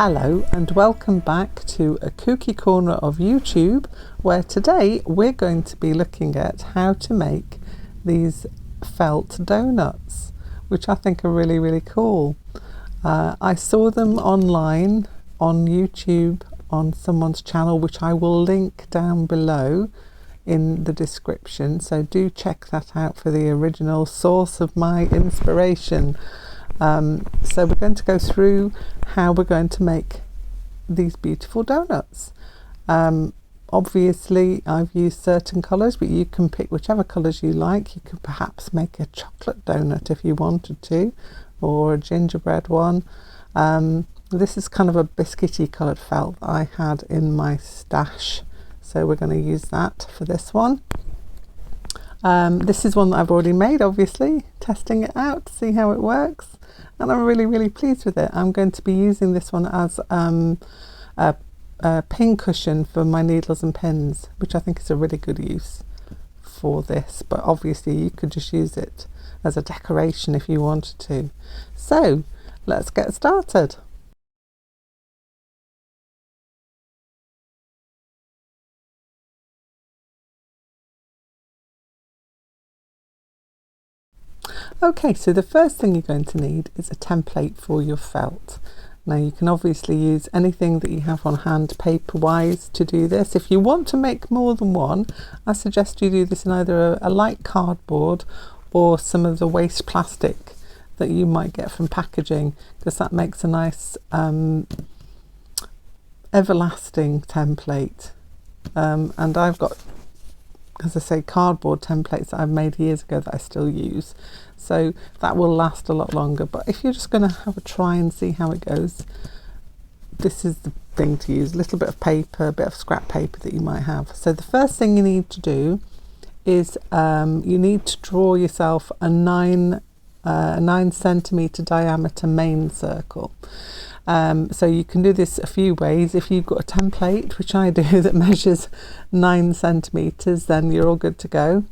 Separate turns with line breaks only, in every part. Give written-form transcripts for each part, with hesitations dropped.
Hello and welcome back to a Kooky Corner of YouTube, where today we're going to be looking at how to make these felt donuts, which I think are really cool. I saw them online on YouTube on someone's channel, which I will link down below in the description, so do check that out for the original source of my inspiration. So we're going to go through how we're going to make these beautiful donuts. Obviously I've used certain colours, but you can pick whichever colours you like. You could perhaps make a chocolate donut if you wanted to, or a gingerbread one. This is kind of a biscuity coloured felt that I had in my stash, so we're going to use that for this one. This is one that I've already made, obviously, testing it out to see how it works, and I'm really pleased with it. I'm going to be using this one as a pin cushion for my needles and pins, which I think is a really good use for this, but obviously you could just use it as a decoration if you wanted to. So let's get started. Okay, so the first thing you're going to need is a template for your felt. Now you can obviously use anything that you have on hand paper wise to do this. If you want to make more than one, I suggest you do this in either a light cardboard or some of the waste plastic that you might get from packaging, because that makes a nice everlasting template. And I've got, as I say, cardboard templates that I've made years ago that I still use, so that will last a lot longer. But if you're just going to have a try and see how it goes, this is the thing to use. A little bit of paper, a bit of scrap paper that you might have. So the first thing you need to do is you need to draw yourself a 9 centimeter diameter main circle. So you can do this a few ways. If you've got a template, which I do, that measures 9 centimeters, then you're all good to go.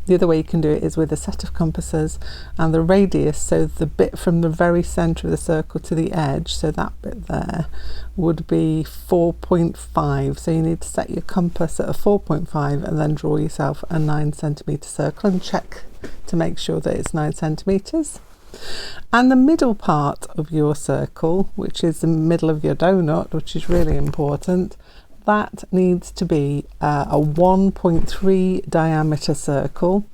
The other way you can do it is with a set of compasses, and the radius, so the bit from the very center of the circle to the edge, so that bit there would be 4.5. So you need to set your compass at a 4.5 and then draw yourself a 9 centimeter circle and check to make sure that it's 9 centimeters. And the middle part of your circle, which is the middle of your donut, which is really important, that needs to be a 1.3 diameter circle.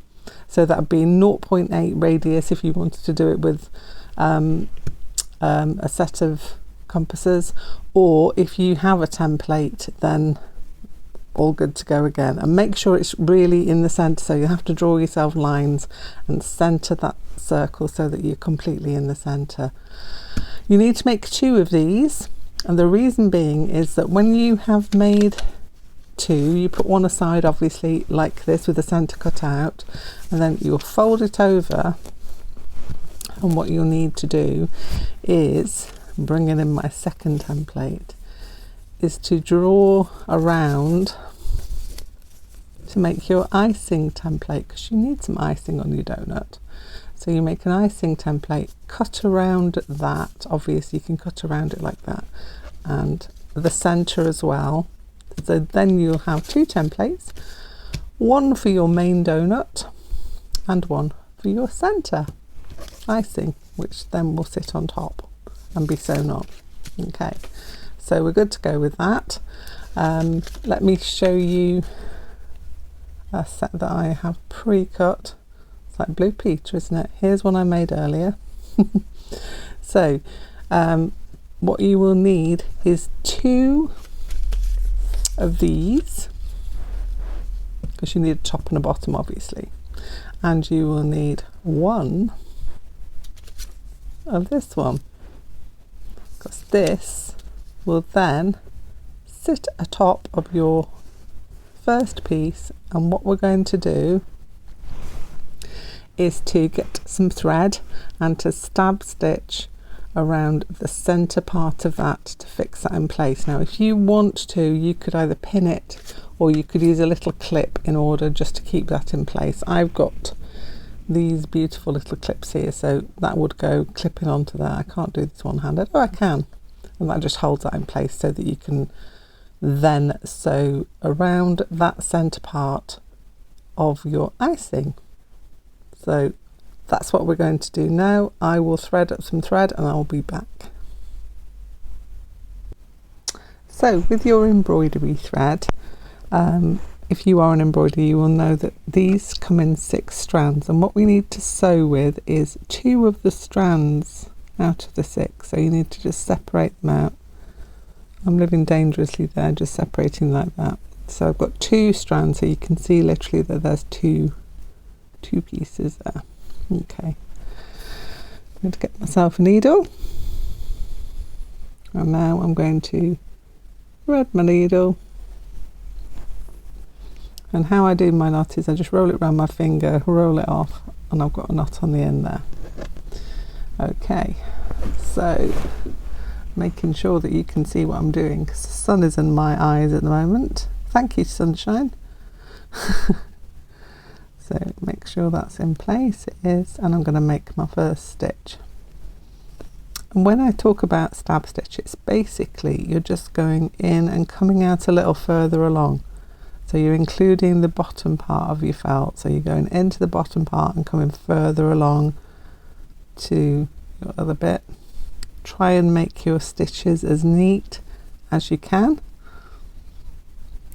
So that would be 0.8 radius if you wanted to do it with a set of compasses, or if you have a template, then all good to go again. And make sure it's really in the center, so you have to draw yourself lines and center that circle so that you're completely in the center. You need to make 2 of these, and the reason being is that when you have made 2, you put one aside, obviously, like this, with the center cut out, and then you'll fold it over. And what you'll need to do is, bringing in my second template, is to draw around to make your icing template, because you need some icing on your donut. So you make an icing template, cut around that. Obviously you can cut around it like that, and the center as well. So then you'll have 2 templates, one for your main donut and one for your center icing, which then will sit on top and be sewn on. Okay, so we're good to go with that. Let me show you a set that I have pre-cut. It's like Blue Peter, isn't it? Here's one I made earlier. So what you will need is 2 of these, because you need a top and a bottom, obviously, and you will need 1 of this one, because this will then sit atop of your first piece. And what we're going to do is to get some thread and to stab stitch around the center part of that to fix that in place. Now if you want to, you could either pin it or you could use a little clip in order just to keep that in place. I've got these beautiful little clips here, so that would go clipping onto there. I can't do this one-handed. Oh, I can. and that just holds that in place so that you can then sew around that center part of your icing. So that's what we're going to do now. I will thread up some thread and I'll be back. So with your embroidery thread, if you are an embroiderer, you will know that these come in 6 strands, and what we need to sew with is 2 of the strands out of the 6. So you need to just separate them out. I'm living dangerously there, just separating like that. So I've got 2 strands, so you can see literally that there's two pieces there. Okay, I'm going to get myself a needle, and now I'm going to thread my needle, and how I do my knot is I just roll it around my finger, roll it off, and I've got a knot on the end there. Okay, so making sure that you can see what I'm doing because the sun is in my eyes at the moment. Thank you, sunshine. So make sure that's in place. It is, and I'm going to make my first stitch. And when I talk about stab stitch, it's basically you're just going in and coming out a little further along. So you're including the bottom part of your felt. So you're going into the bottom part and coming further along to your other bit. Try and make your stitches as neat as you can,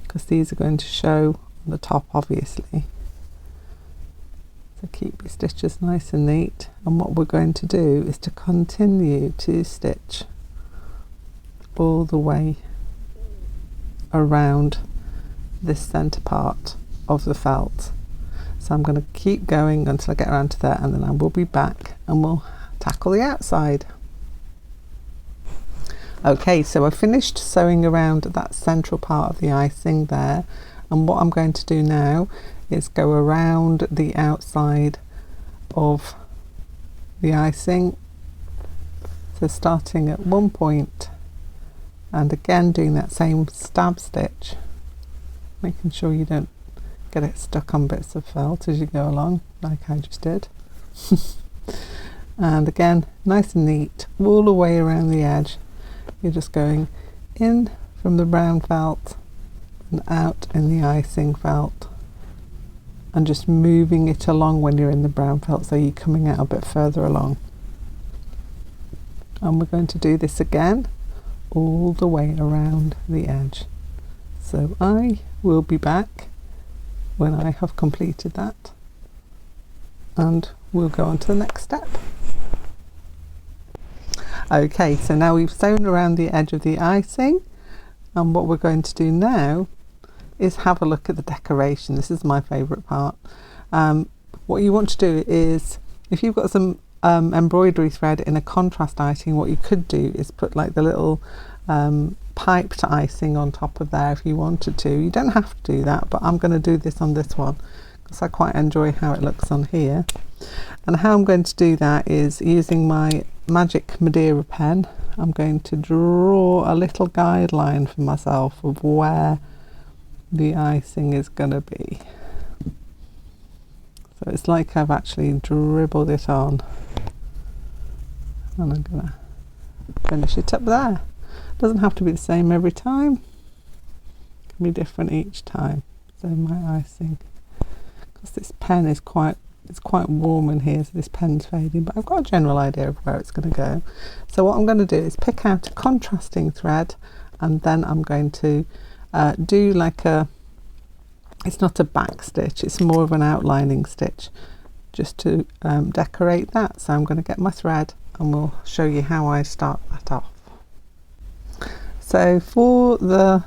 because these are going to show on the top obviously. So keep your stitches nice and neat, and what we're going to do is to continue to stitch all the way around this center part of the felt. So I'm going to keep going until I get around to there, and then I will be back and we'll tackle the outside. Okay, so I finished sewing around that central part of the icing there, and what I'm going to do now is go around the outside of the icing. So starting at one point and again doing that same stab stitch, making sure you don't get it stuck on bits of felt as you go along like I just did. And again, nice and neat all the way around the edge. You're just going in from the brown felt and out in the icing felt, and just moving it along when you're in the brown felt, so you're coming out a bit further along. And we're going to do this again all the way around the edge. So I will be back when I have completed that, and we'll go on to the next step. Okay, so now we've sewn around the edge of the icing, and what we're going to do now is have a look at the decoration. This is my favourite part. What you want to do is, if you've got some embroidery thread in a contrast icing, what you could do is put like the little piped icing on top of there if you wanted to. You don't have to do that, but I'm going to do this on this one because I quite enjoy how it looks on here. And how I'm going to do that is using my magic Madeira pen. I'm going to draw a little guideline for myself of where the icing is going to be. So it's like I've actually dribbled it on, and I'm going to finish it up there. Doesn't have to be the same every time, it can be different each time. So my icing, because this pen is quite warm in here, so this pen's fading, but I've got a general idea of where it's going to go. So what I'm going to do is pick out a contrasting thread, and then I'm going to do like a, it's not a back stitch, it's more of an outlining stitch, just to decorate that. So I'm going to get my thread and we'll show you how I start that off. So for the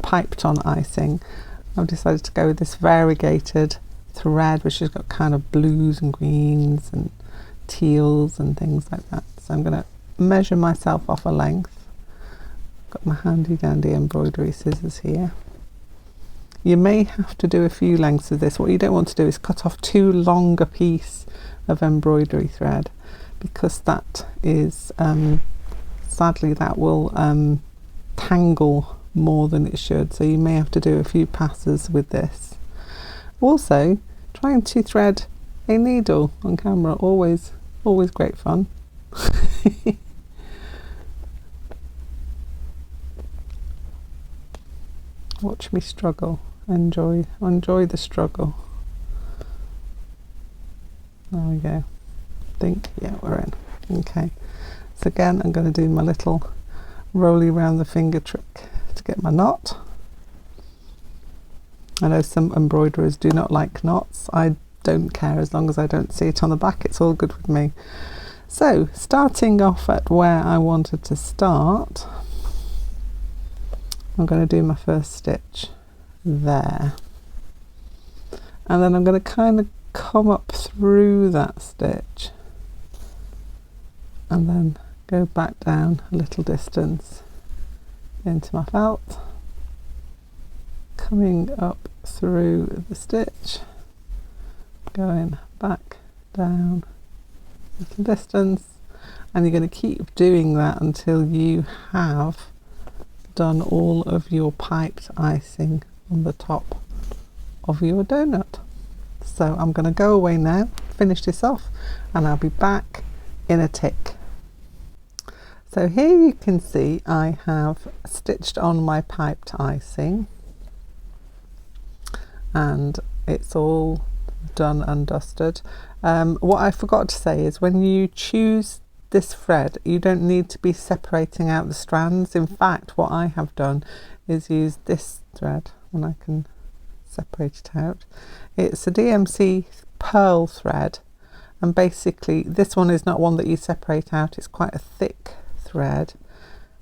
piped on icing, I've decided to go with this variegated thread, which has got kind of blues and greens and teals and things like that. So I'm going to measure myself off a length. Got my handy dandy embroidery scissors here. You may have to do a few lengths of this. What you don't want to do is cut off too long a piece of embroidery thread, because that is sadly that will tangle more than it should, so you may have to do a few passes with this. Also, trying to thread a needle on camera, always great fun. Watch me struggle. Enjoy the struggle. There we go. Yeah, we're in. Okay. So again, I'm going to do my little rolly round the finger trick to get my knot. I know some embroiderers do not like knots. I don't care, as long as I don't see it on the back, it's all good with me. So starting off at where I wanted to start, I'm going to do my first stitch there, and then I'm going to kind of come up through that stitch and then go back down a little distance into my felt, coming up through the stitch, going back down a little distance, and you're going to keep doing that until you have done all of your piped icing on the top of your donut. So I'm going to go away now, finish this off, and I'll be back in a tick. So here you can see I have stitched on my piped icing, and it's all done and dusted. What I forgot to say is when you choose this thread, you don't need to be separating out the strands. In fact, what I have done is use this thread, and I can separate it out. It's a DMC pearl thread, and basically this one is not one that you separate out. It's quite a thick thread.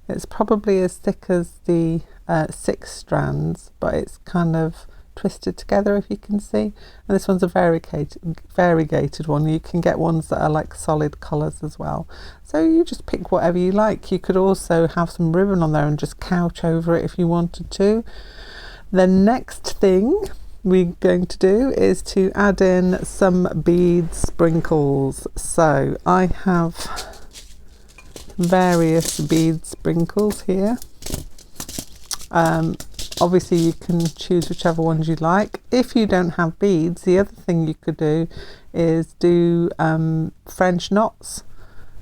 It's probably as thick as the 6 strands, but it's kind of twisted together, if you can see. And this one's a variegated one. You can get ones that are like solid colours as well, so you just pick whatever you like. You could also have some ribbon on there and just couch over it if you wanted to. The next thing we're going to do is to add in some bead sprinkles. So I have various bead sprinkles here. Obviously you can choose whichever ones you like. If you don't have beads, the other thing you could do is do French knots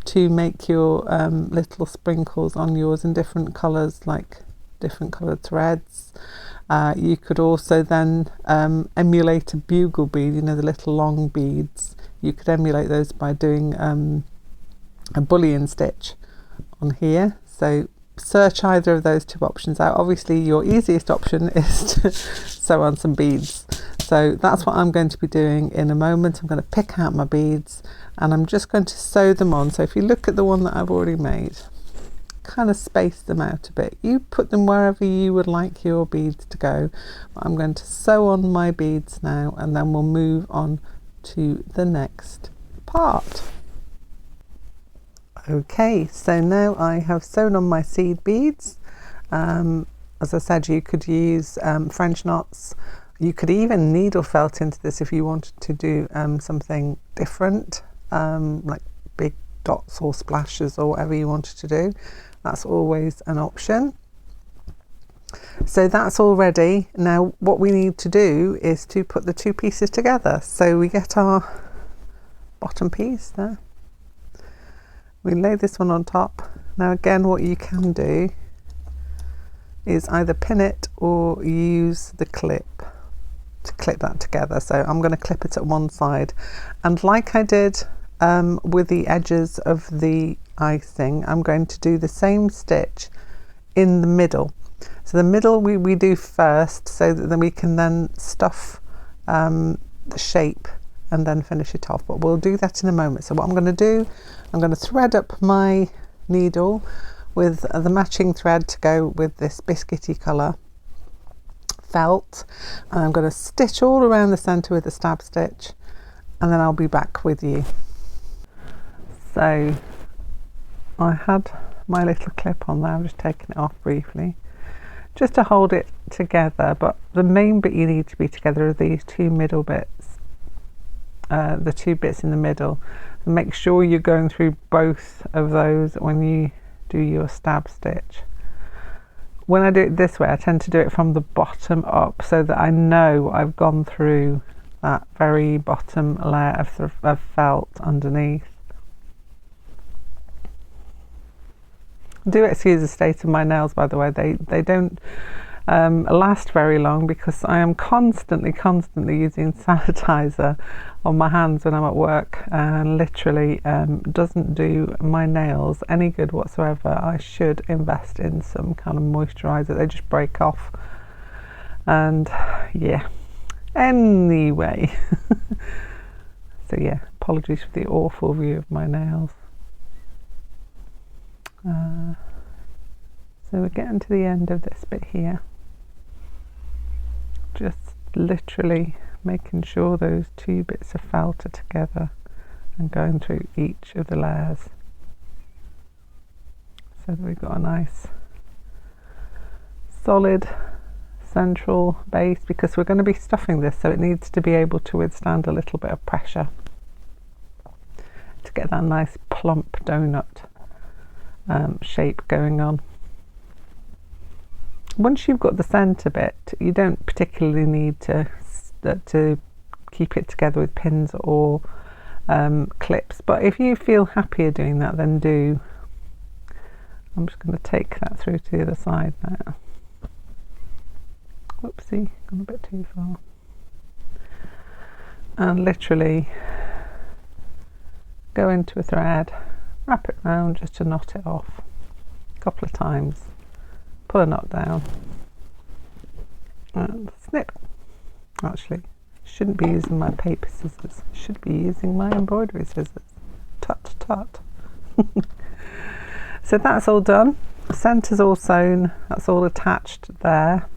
to make your little sprinkles on yours in different colours, like different coloured threads. You could also then emulate a bugle bead, you know, the little long beads. You could emulate those by doing a bullion stitch on here. So search either of those 2 options out. Obviously your easiest option is to sew on some beads, so that's what I'm going to be doing in a moment. I'm going to pick out my beads and I'm just going to sew them on. So if you look at the one that I've already made, kind of space them out a bit. You put them wherever you would like your beads to go. I'm going to sew on my beads now, and then we'll move on to the next part. Okay, so now I have sewn on my seed beads. As I said, you could use French knots. You could even needle felt into this if you wanted to do something different, like big dots or splashes or whatever you wanted to do. That's always an option. So that's all ready. Now what we need to do is to put the 2 pieces together. So we get our bottom piece there. We lay this one on top. Now again, what you can do is either pin it or use the clip to clip that together. So I'm going to clip it at one side, and like I did with the edges of the icing, I'm going to do the same stitch in the middle. So the middle we do first, so that then we can then stuff the shape and then finish it off, but we'll do that in a moment. So what I'm going to do, I'm going to thread up my needle with the matching thread to go with this biscuity colour felt, and I'm going to stitch all around the centre with a stab stitch, and then I'll be back with you. So I had my little clip on there, I'm just taking it off briefly just to hold it together, but the main bit you need to be together are these 2 middle bits, the 2 bits in the middle. And make sure you're going through both of those when you do your stab stitch. When I do it this way, I tend to do it from the bottom up, so that I know I've gone through that very bottom layer of felt underneath. Do excuse the state of my nails, by the way. They don't last very long, because I am constantly using sanitizer on my hands when I'm at work, and literally doesn't do my nails any good whatsoever. I should invest in some kind of moisturizer. They just break off. And yeah, anyway. So yeah, apologies for the awful view of my nails. So we're getting to the end of this bit here. Just literally making sure those two bits of felt are together and going through each of the layers so that we've got a nice solid central base, because we're going to be stuffing this, so it needs to be able to withstand a little bit of pressure to get that nice plump donut shape going on. Once you've got the centre bit, you don't particularly need to keep it together with pins or clips, but if you feel happier doing that, then do. I'm just going to take that through to the other side now. Whoopsie, gone a bit too far. And literally go into a thread, wrap it round just to knot it off a couple of times, pull a knot down and snip. Actually, shouldn't be using my paper scissors, should be using my embroidery scissors. Tut tut. So that's all done, the centre's all sewn, that's all attached there.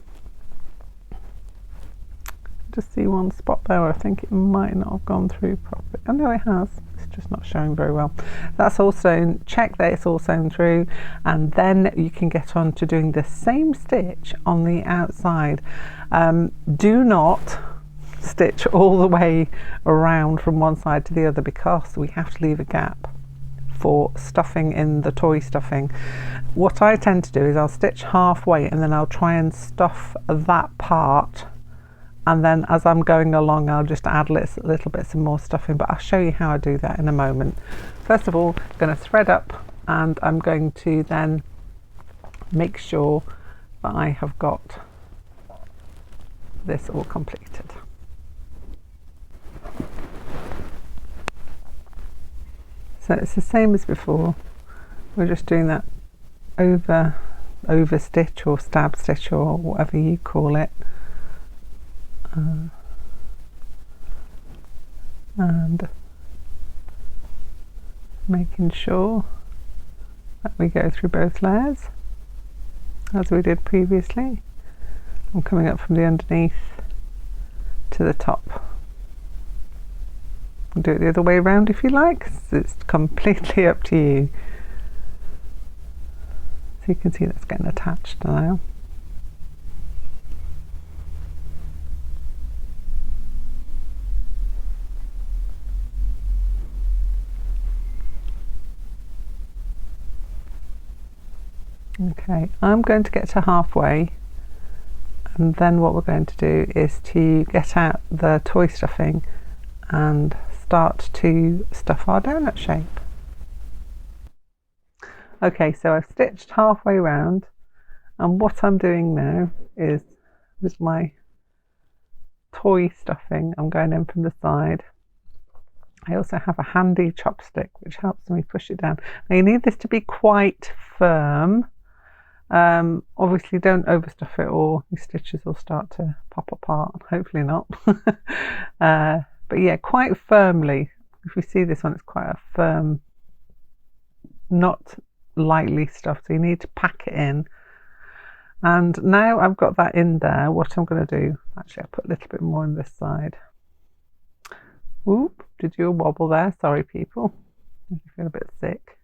Just see one spot there where I think it might not have gone through properly. Oh no, it has, it's just not showing very well. That's all sewn. Check that it's all sewn through, and then you can get on to doing the same stitch on the outside. Do not stitch all the way around from one side to the other, because we have to leave a gap for stuffing in the toy stuffing. What I tend to do is I'll stitch halfway and then I'll try and stuff that part, and then as I'm going along I'll just add little bits of more stuffing, but I'll show you how I do that in a moment. First of all, I'm going to thread up, and I'm going to then make sure that I have got this all completed. So it's the same as before, we're just doing that over stitch or stab stitch or whatever you call it. And making sure that we go through both layers as we did previously. I'm coming up from the underneath to the top. Do it the other way around if you like, it's completely up to you. So you can see that's getting attached now. Okay, I'm going to get to halfway, and then what we're going to do is to get out the toy stuffing and start to stuff our donut shape. Okay, so I've stitched halfway round, and what I'm doing now is with my toy stuffing, I'm going in from the side. I also have a handy chopstick which helps me push it down. Now you need this to be quite firm. Obviously don't overstuff it or your stitches will start to pop apart, hopefully not. But yeah, quite firmly. If you see this one, it's quite a firm, not lightly stuffed, so you need to pack it in. And now I've got that in there, what I'm going to do, actually I'll put a little bit more on this side. Oop, did you wobble there? Sorry people, I feel a bit sick.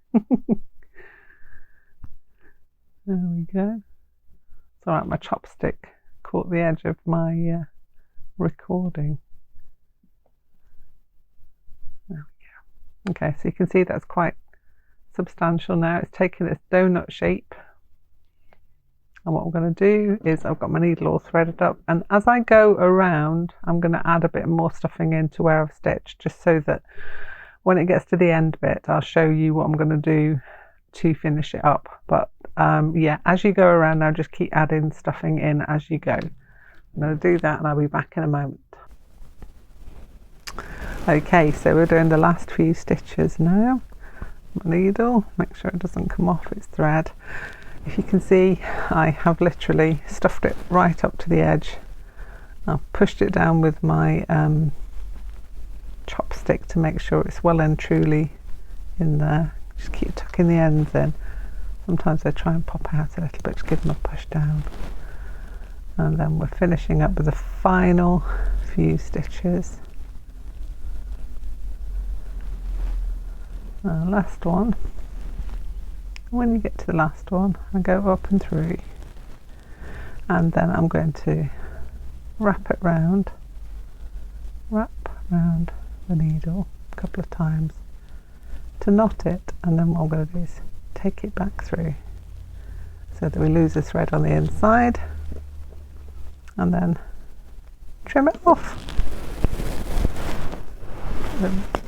There we go. It's alright, my chopstick caught the edge of my recording. There we go. Okay, so you can see that's quite substantial now. It's taking this donut shape. And what I'm going to do is I've got my needle all threaded up, and as I go around I'm going to add a bit more stuffing into where I've stitched, just so that when it gets to the end bit I'll show you what I'm going to do to finish it up. But yeah, as you go around now, just keep adding stuffing in as you go. I'm going to do that and I'll be back in a moment. Okay, so we're doing the last few stitches now. My needle, make sure it doesn't come off its thread. If you can see, I have literally stuffed it right up to the edge. I've pushed it down with my chopstick to make sure it's well and truly in there. Just keep tucking the ends in. Sometimes they try and pop out a little bit, just give them a push down. And then we're finishing up with the final few stitches. Last one. When you get to the last one, I go up and through, and then I'm going to wrap round the needle a couple of times to knot it, and then what I'm going to do is take it back through so that we lose the thread on the inside, and then trim it off.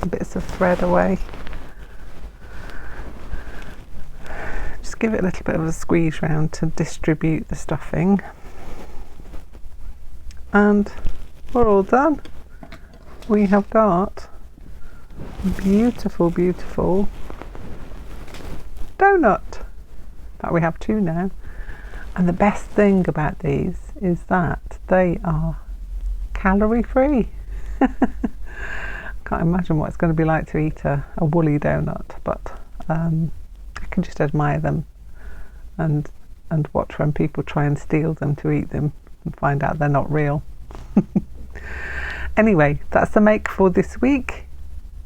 The bits of thread away. Just give it a little bit of a squeeze round to distribute the stuffing, and we're all done. We have got beautiful, beautiful donut. But we have two now, and the best thing about these is that they are calorie free. Can't imagine what it's going to be like to eat a woolly donut, but I can just admire them and watch when people try and steal them to eat them and find out they're not real. Anyway, that's the make for this week.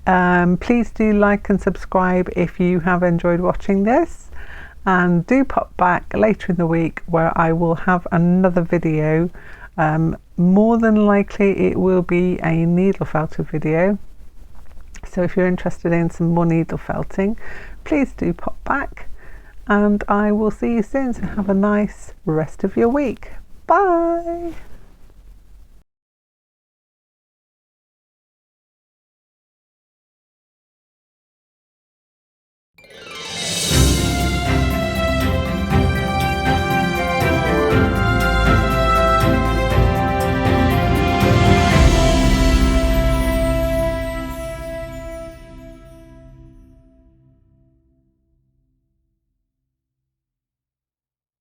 Please do like and subscribe if you have enjoyed watching this, and do pop back later in the week where I will have another video. More than likely it will be a needle felting video, so if you're interested in some more needle felting, please do pop back, and I will see you soon. So have a nice rest of your week. Bye.